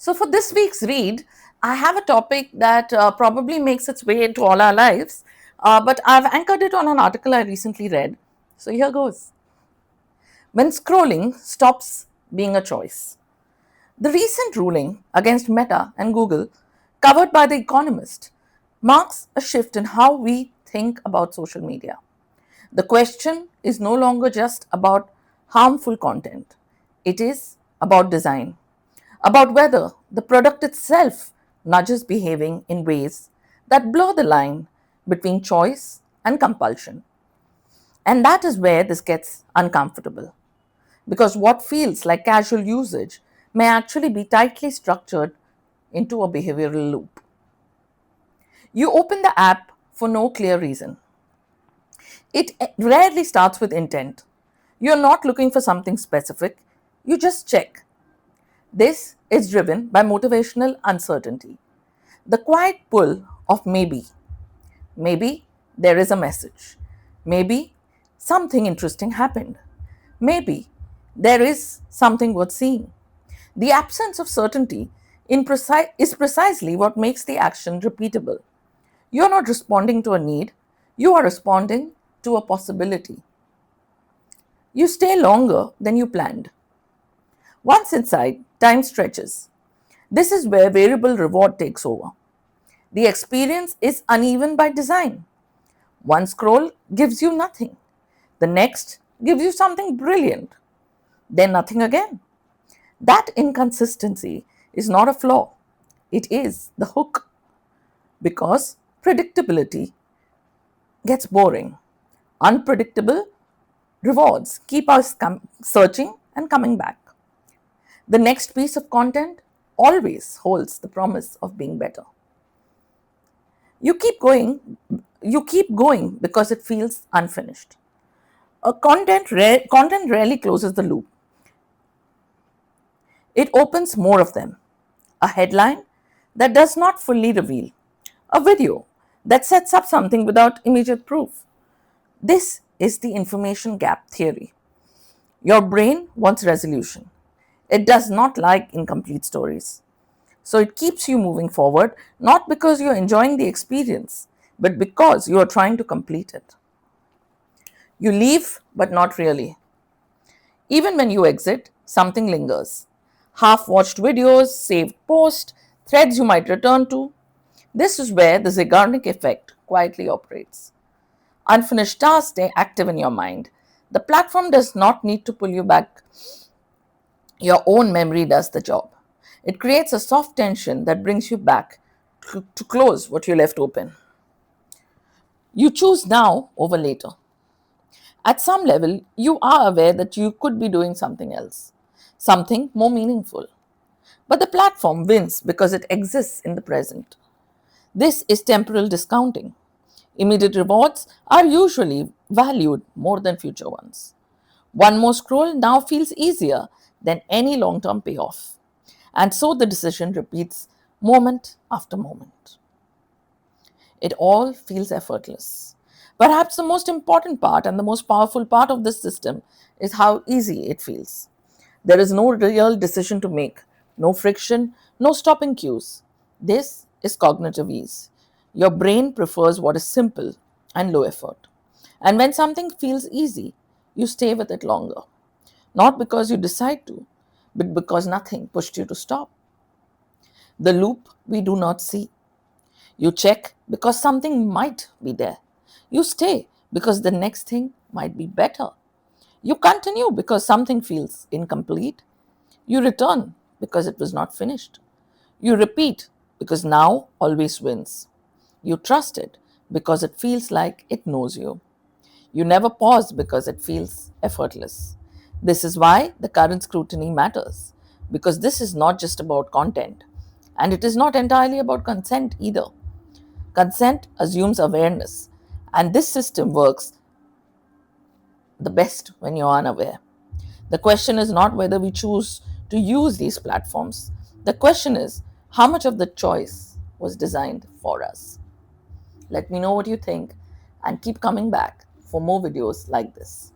So, for this week's read, I have a topic that probably makes its way into all our lives, but I've anchored it on an article I recently read. So, here goes. When scrolling stops being a choice. The recent ruling against Meta and Google, covered by The Economist, marks a shift in how we think about social media. The question is no longer just about harmful content, it is about design, about whether the product itself nudges behaving in ways that blur the line between choice and compulsion. And that is where this gets uncomfortable, because what feels like casual usage may actually be tightly structured into a behavioral loop. You open the app for no clear reason. It rarely starts with intent. You're not looking for something specific, you just check. This is driven by motivational uncertainty, the quiet pull of maybe. Maybe there is a message. Maybe something interesting happened. Maybe there is something worth seeing. The absence of certainty is precisely what makes the action repeatable. You're not responding to a need, you are responding to a possibility. You stay longer than you planned. Once inside, time stretches. This is where variable reward takes over. The experience is uneven by design. One scroll gives you nothing, the next gives you something brilliant, then nothing again. That inconsistency is not a flaw, it is the hook, because predictability gets boring. Unpredictable rewards keep us searching and coming back. The next piece of content always holds the promise of being better. You keep going, you keep going because it feels unfinished. Content rarely closes the loop. It opens more of them. A headline that does not fully reveal. A video that sets up something without immediate proof. This is the information gap theory. Your brain wants resolution. It does not like incomplete stories. So it keeps you moving forward, not because you're enjoying the experience, but because you are trying to complete it. You leave, but not really. Even when you exit, something lingers. Half watched videos, saved posts, threads you might return to. This is where the Zeigarnik effect quietly operates. Unfinished tasks stay active in your mind. The platform does not need to pull you back, your own memory does the job. It creates a soft tension that brings you back to close what you left open. You choose now over later. At some level, you are aware that you could be doing something else, something more meaningful. But the platform wins because it exists in the present. This is temporal discounting. Immediate rewards are usually valued more than future ones. One more scroll now feels easier than any long term payoff. And so the decision repeats moment after moment. It all feels effortless. Perhaps the most important part and the most powerful part of this system is how easy it feels. There is no real decision to make, no friction, no stopping cues. This is cognitive ease. Your brain prefers what is simple and low effort. And when something feels easy, you stay with it longer. Not because you decide to, but because nothing pushed you to stop. The loop we do not see. You check because something might be there. You stay because the next thing might be better. You continue because something feels incomplete. You return because it was not finished. You repeat because now always wins. You trust it because it feels like it knows you. You never pause because it feels effortless. This is why the current scrutiny matters, because this is not just about content, and it is not entirely about consent either. Consent assumes awareness, and this system works the best when you're unaware. The question is not whether we choose to use these platforms. The question is how much of the choice was designed for us. Let me know what you think and keep coming back for more videos like this.